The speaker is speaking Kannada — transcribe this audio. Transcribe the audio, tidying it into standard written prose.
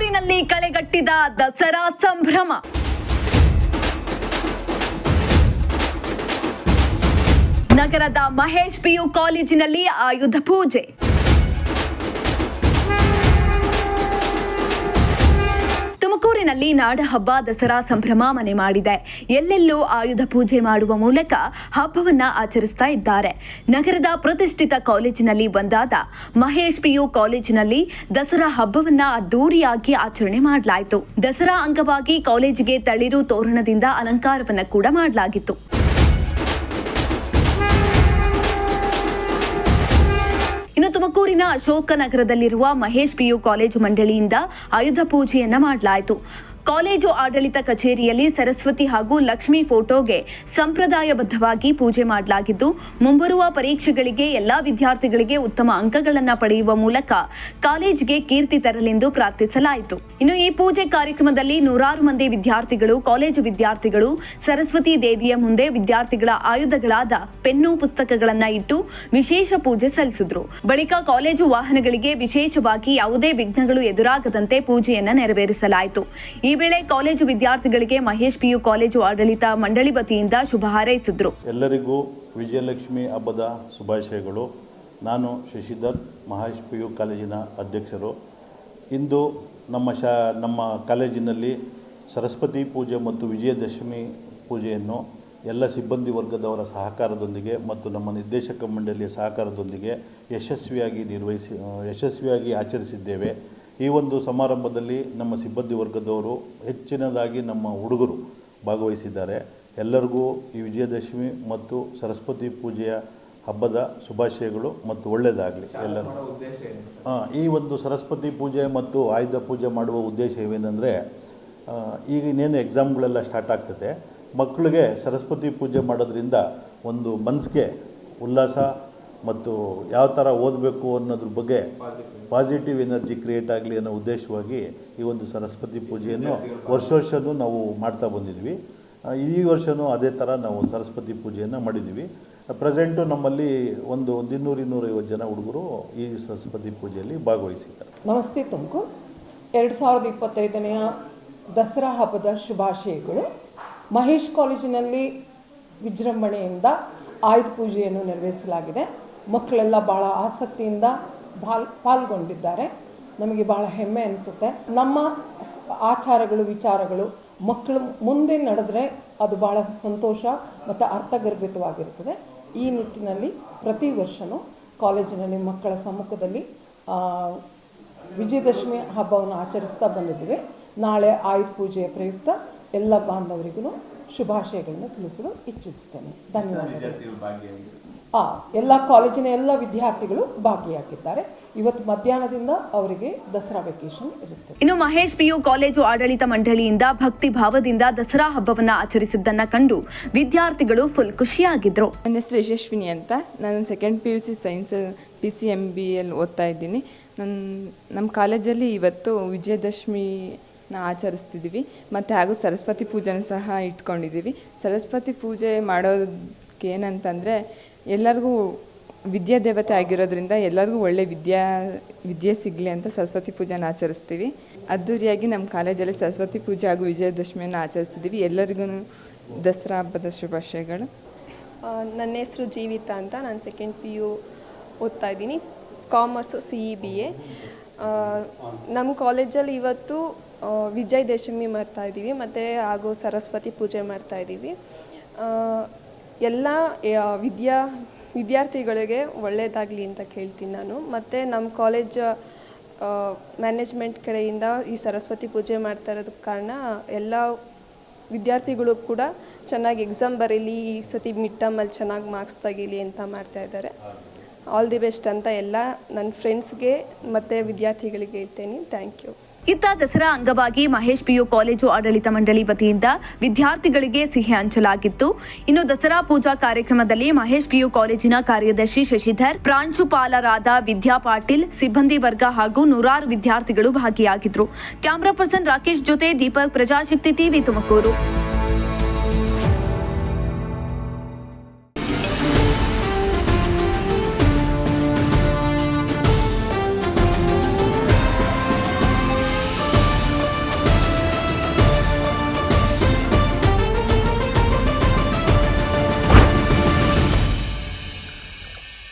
ತುಮಕೂರಿನಲ್ಲಿ ಕಳೆಗಟ್ಟಿದ ದಸರಾ ಸಂಭ್ರಮ. ನಗರದ ಮಹೇಶ್ ಪಿಯು ಕಾಲೇಜಿನಲ್ಲಿ ಆಯುಧ ಪೂಜೆ. ತುಮಕೂರಿನಲ್ಲಿ ನಾಡಹಬ್ಬ ದಸರಾ ಸಂಭ್ರಮ ಮನೆ ಮಾಡಿದೆ. ಎಲ್ಲೆಲ್ಲೂ ಆಯುಧ ಪೂಜೆ ಮಾಡುವ ಮೂಲಕ ಹಬ್ಬವನ್ನ ಆಚರಿಸ್ತಾ ಇದ್ದಾರೆ. ನಗರದ ಪ್ರತಿಷ್ಠಿತ ಕಾಲೇಜಿನಲ್ಲಿ ಒಂದಾದ ಮಹೇಶ್ ಪಿಯು ಕಾಲೇಜಿನಲ್ಲಿ ದಸರಾ ಹಬ್ಬವನ್ನ ಅದ್ದೂರಿಯಾಗಿ ಆಚರಣೆ ಮಾಡಲಾಯಿತು. ದಸರಾ ಅಂಗವಾಗಿ ಕಾಲೇಜಿಗೆ ತಳಿರು ತೋರಣದಿಂದ ಅಲಂಕಾರವನ್ನ ಕೂಡ ಮಾಡಲಾಗಿತ್ತು. ಇನ್ನು ತುಮಕೂರಿನ ಅಶೋಕ ನಗರದಲ್ಲಿರುವ ಮಹೇಶ್ ಪಿಯು ಕಾಲೇಜು ಮಂಡಳಿಯಿಂದ ಆಯುಧ ಪೂಜೆಯನ್ನ ಮಾಡಲಾಯಿತು. ಕಾಲೇಜು ಆಡಳಿತ ಕಚೇರಿಯಲ್ಲಿ ಸರಸ್ವತಿ ಹಾಗೂ ಲಕ್ಷ್ಮಿ ಫೋಟೋಗೆ ಸಂಪ್ರದಾಯಬದ್ಧವಾಗಿ ಪೂಜೆ ಮಾಡಲಾಗಿದ್ದು, ಮುಂಬರುವ ಪರೀಕ್ಷೆಗಳಿಗೆ ಎಲ್ಲಾ ವಿದ್ಯಾರ್ಥಿಗಳಿಗೆ ಉತ್ತಮ ಅಂಕಗಳನ್ನು ಪಡೆಯುವ ಮೂಲಕ ಕಾಲೇಜಿಗೆ ಕೀರ್ತಿ ತರಲೆಂದು ಪ್ರಾರ್ಥಿಸಲಾಯಿತು. ಇನ್ನು ಈ ಪೂಜೆ ಕಾರ್ಯಕ್ರಮದಲ್ಲಿ ನೂರಾರು ಮಂದಿ ವಿದ್ಯಾರ್ಥಿಗಳು, ಕಾಲೇಜು ವಿದ್ಯಾರ್ಥಿಗಳು ಸರಸ್ವತಿ ದೇವಿಯ ಮುಂದೆ ವಿದ್ಯಾರ್ಥಿಗಳ ಆಯುಧಗಳಾದ ಪೆನ್ನು, ಪುಸ್ತಕಗಳನ್ನು ಇಟ್ಟು ವಿಶೇಷ ಪೂಜೆ ಸಲ್ಲಿಸಿದ್ರು. ಬಳಿಕ ಕಾಲೇಜು ವಾಹನಗಳಿಗೆ ವಿಶೇಷವಾಗಿ ಯಾವುದೇ ವಿಘ್ನಗಳು ಎದುರಾಗದಂತೆ ಪೂಜೆಯನ್ನ ನೆರವೇರಿಸಲಾಯಿತು. ಈ ವೇಳೆ ಕಾಲೇಜು ವಿದ್ಯಾರ್ಥಿಗಳಿಗೆ ಮಹೇಶ್ ಪಿಯು ಕಾಲೇಜು ಆಡಳಿತ ಮಂಡಳಿ ವತಿಯಿಂದ ಶುಭ ಹಾರೈಸಿದ್ರು. ಎಲ್ಲರಿಗೂ ವಿಜಯಲಕ್ಷ್ಮಿ ಹಬ್ಬದ ಶುಭಾಶಯಗಳು. ನಾನು ಶಶಿಧರ್, ಮಹೇಶ್ ಪಿಯು ಕಾಲೇಜಿನ ಅಧ್ಯಕ್ಷರು. ಇಂದು ನಮ್ಮ ಕಾಲೇಜಿನಲ್ಲಿ ಸರಸ್ವತಿ ಪೂಜೆ ಮತ್ತು ವಿಜಯದಶಮಿ ಪೂಜೆಯನ್ನು ಎಲ್ಲ ಸಿಬ್ಬಂದಿ ವರ್ಗದವರ ಸಹಕಾರದೊಂದಿಗೆ ಮತ್ತು ನಮ್ಮ ನಿರ್ದೇಶಕ ಮಂಡಳಿಯ ಸಹಕಾರದೊಂದಿಗೆ ಯಶಸ್ವಿಯಾಗಿ ಆಚರಿಸಿದ್ದೇವೆ. ಈ ಒಂದು ಸಮಾರಂಭದಲ್ಲಿ ನಮ್ಮ ಸಿಬ್ಬಂದಿ ವರ್ಗದವರು ಹೆಚ್ಚಿನದಾಗಿ ನಮ್ಮ ಹುಡುಗರು ಭಾಗವಹಿಸಿದ್ದಾರೆ. ಎಲ್ಲರಿಗೂ ಈ ವಿಜಯದಶಮಿ ಮತ್ತು ಸರಸ್ವತಿ ಪೂಜೆಯ ಹಬ್ಬದ ಶುಭಾಶಯಗಳು ಮತ್ತು ಒಳ್ಳೆಯದಾಗಲಿ ಎಲ್ಲರೂ. ಈ ಒಂದು ಸರಸ್ವತಿ ಪೂಜೆ ಮತ್ತು ಆಯುಧ ಪೂಜೆ ಮಾಡುವ ಉದ್ದೇಶ ಏನೆಂದರೆ, ಈಗ ಇನ್ನೇನು ಎಕ್ಸಾಮ್ಗಳೆಲ್ಲ ಸ್ಟಾರ್ಟ್ ಆಗ್ತದೆ, ಮಕ್ಕಳಿಗೆ ಸರಸ್ವತಿ ಪೂಜೆ ಮಾಡೋದ್ರಿಂದ ಒಂದು ಮನಸ್ಸಿಗೆ ಉಲ್ಲಾಸ ಮತ್ತು ಯಾವ ಥರ ಓದಬೇಕು ಅನ್ನೋದ್ರ ಬಗ್ಗೆ ಪಾಸಿಟಿವ್ ಎನರ್ಜಿ ಕ್ರಿಯೇಟ್ ಆಗಲಿ ಅನ್ನೋ ಉದ್ದೇಶವಾಗಿ ಈ ಒಂದು ಸರಸ್ವತಿ ಪೂಜೆಯನ್ನು ವರ್ಷವೂ ನಾವು ಮಾಡ್ತಾ ಬಂದಿದ್ವಿ. ಈ ವರ್ಷವೂ ಅದೇ ಥರ ನಾವು ಸರಸ್ವತಿ ಪೂಜೆಯನ್ನು ಮಾಡಿದ್ದೀವಿ. ಪ್ರೆಸೆಂಟು ನಮ್ಮಲ್ಲಿ ಒಂದು 200-250 ಜನ ಹುಡುಗರು ಈ ಸರಸ್ವತಿ ಪೂಜೆಯಲ್ಲಿ ಭಾಗವಹಿಸಿದ್ದಾರೆ. ನಮಸ್ತೆ ತುಮಕೂರು. 2025ನೇ ದಸರಾ ಹಬ್ಬದ ಶುಭಾಶಯಗಳು. ಮಹೇಶ್ ಕಾಲೇಜಿನಲ್ಲಿ ವಿಜೃಂಭಣೆಯಿಂದ ಆಯುಧ ಪೂಜೆಯನ್ನು ನೆರವೇರಿಸಲಾಗಿದೆ. ಮಕ್ಕಳೆಲ್ಲ ಭಾಳ ಆಸಕ್ತಿಯಿಂದ ಪಾಲ್ಗೊಂಡಿದ್ದಾರೆ. ನಮಗೆ ಭಾಳ ಹೆಮ್ಮೆ ಅನಿಸುತ್ತೆ. ನಮ್ಮ ಆಚಾರಗಳು, ವಿಚಾರಗಳು ಮಕ್ಕಳು ಮುಂದೆ ನಡೆದ್ರೆ ಅದು ಭಾಳ ಸಂತೋಷ ಮತ್ತು ಅರ್ಥಗರ್ಭಿತವಾಗಿರುತ್ತದೆ. ಈ ನಿಟ್ಟಿನಲ್ಲಿ ಪ್ರತಿ ವರ್ಷವೂ ಕಾಲೇಜಿನಲ್ಲಿ ಮಕ್ಕಳ ಸಮ್ಮುಖದಲ್ಲಿ ವಿಜಯದಶಮಿ ಹಬ್ಬವನ್ನು ಆಚರಿಸ್ತಾ ಬಂದಿದ್ದೀವಿ. ನಾಳೆ ಆಯುಧ ಪೂಜೆಯ ಪ್ರಯುಕ್ತ ಎಲ್ಲ ಬಾಂಧವರಿಗೂ ಶುಭಾಶಯಗಳನ್ನು ತಿಳಿಸಲು ಇಚ್ಛಿಸುತ್ತೇನೆ. ಧನ್ಯವಾದಗಳು. ಎಲ್ಲ ಕಾಲೇಜಿನ ಎಲ್ಲ ವಿದ್ಯಾರ್ಥಿಗಳು ಭಾಗಿಯಾಗಿದ್ದಾರೆ. ಇವತ್ತು ಮಧ್ಯಾಹ್ನದಿಂದ ಅವರಿಗೆ ದಸರಾ ವೆಕೇಶನ್ ಇರುತ್ತೆ. ಇನ್ನು ಮಹೇಶ್ ಪಿಯು ಕಾಲೇಜು ಆಡಳಿತ ಮಂಡಳಿಯಿಂದ ಭಕ್ತಿ ಭಾವದಿಂದ ದಸರಾ ಹಬ್ಬವನ್ನ ಆಚರಿಸಿದ್ದನ್ನ ಕಂಡು ವಿದ್ಯಾರ್ಥಿಗಳು ಫುಲ್ ಖುಷಿಯಾಗಿದ್ರು. ನನ್ನ ಹೆಸರು ಯಶಸ್ವಿನಿ ಅಂತ. ನಾನು ಸೆಕೆಂಡ್ PUC ಸೈನ್ಸ್ PCMBಯಲ್ಲಿ ಓದ್ತಾ ಇದ್ದೀನಿ. ನಮ್ಮ ಕಾಲೇಜಲ್ಲಿ ಇವತ್ತು ವಿಜಯದಶಮಿನ ಆಚರಿಸ್ತಿದ್ದೀವಿ ಮತ್ತು ಹಾಗೂ ಸರಸ್ವತಿ ಪೂಜೆನೂ ಸಹ ಇಟ್ಕೊಂಡಿದ್ದೀವಿ. ಸರಸ್ವತಿ ಪೂಜೆ ಮಾಡೋದಕ್ಕೆ ಏನಂತಂದರೆ, ಎಲ್ಲರಿಗೂ ವಿದ್ಯಾದೇವತೆ ಆಗಿರೋದ್ರಿಂದ ಎಲ್ಲರಿಗೂ ಒಳ್ಳೆ ವಿದ್ಯೆ ಸಿಗಲಿ ಅಂತ ಸರಸ್ವತಿ ಪೂಜೆನ ಆಚರಿಸ್ತೀವಿ. ಅದ್ದೂರಿಯಾಗಿ ನಮ್ಮ ಕಾಲೇಜಲ್ಲಿ ಸರಸ್ವತಿ ಪೂಜೆ ಹಾಗೂ ವಿಜಯದಶಮಿಯನ್ನು ಆಚರಿಸ್ತಿದ್ದೀವಿ. ಎಲ್ಲರಿಗೂ ದಸರಾ ಹಬ್ಬದ ಶುಭಾಶಯಗಳು. ನನ್ನ ಹೆಸರು ಜೀವಿತಾ ಅಂತ. ನಾನು ಸೆಕೆಂಡ್ PU ಓದ್ತಾ ಇದ್ದೀನಿ, ಕಾಮರ್ಸು CEBA. ನಮ್ಮ ಕಾಲೇಜಲ್ಲಿ ಇವತ್ತು ವಿಜಯದಶಮಿ ಮಾಡ್ತಾಯಿದ್ದೀವಿ ಮತ್ತು ಹಾಗೂ ಸರಸ್ವತಿ ಪೂಜೆ ಮಾಡ್ತಾಯಿದ್ದೀವಿ. ಎಲ್ಲ ವಿದ್ಯಾರ್ಥಿಗಳಿಗೆ ಒಳ್ಳೆಯದಾಗಲಿ ಅಂತ ಕೇಳ್ತೀನಿ ನಾನು. ಮತ್ತು ನಮ್ಮ ಕಾಲೇಜ್ ಮ್ಯಾನೇಜ್ಮೆಂಟ್ ಕಡೆಯಿಂದ ಈ ಸರಸ್ವತಿ ಪೂಜೆ ಮಾಡ್ತಾ ಇರೋದಕ್ಕೆ ಕಾರಣ ಎಲ್ಲ ವಿದ್ಯಾರ್ಥಿಗಳು ಕೂಡ ಚೆನ್ನಾಗಿ ಎಕ್ಸಾಮ್ ಬರೀಲಿ, ಈ ಸತಿ ಮಿಡ್ ಟರ್ಮಲ್ಲಿ ಚೆನ್ನಾಗಿ ಮಾರ್ಕ್ಸ್ ತೆಗೀಲಿ ಅಂತ ಮಾಡ್ತಾಯಿದ್ದಾರೆ. ಆಲ್ ದಿ ಬೆಸ್ಟ್ ಅಂತ ಎಲ್ಲ ನನ್ನ ಫ್ರೆಂಡ್ಸ್ಗೆ ಮತ್ತು ವಿದ್ಯಾರ್ಥಿಗಳಿಗೆ ಹೇಳ್ತೇನೆ. Thank you. ಇತ್ತ ದಸರಾ ಅಂಗವಾಗಿ ಮಹೇಶ್ ಪಿಯು ಕಾಲೇಜು ಆಡಳಿತ ಮಂಡಳಿ ವತಿಯಿಂದ ವಿದ್ಯಾರ್ಥಿಗಳಿಗೆ ಸಿಹಿ ಹಂಚಲಾಗಿತ್ತು. ಇನ್ನು ದಸರಾ ಪೂಜಾ ಕಾರ್ಯಕ್ರಮದಲ್ಲಿ ಮಹೇಶ್ ಪಿಯು ಕಾಲೇಜಿನ ಕಾರ್ಯದರ್ಶಿ ಶಶಿಧರ್, ಪ್ರಾಂಶುಪಾಲರಾದ ವಿದ್ಯಾ ಪಾಟೀಲ್, ಸಿಬ್ಬಂದಿ ವರ್ಗ ಹಾಗೂ ನೂರಾರು ವಿದ್ಯಾರ್ಥಿಗಳು ಭಾಗಿಯಾಗಿದ್ರು. ಕ್ಯಾಮರಾ ಪರ್ಸನ್ ರಾಕೇಶ್ ಜೊತೆ ದೀಪಕ್, ಪ್ರಜಾಶಕ್ತಿ ಟಿವಿ, ತುಮಕೂರು.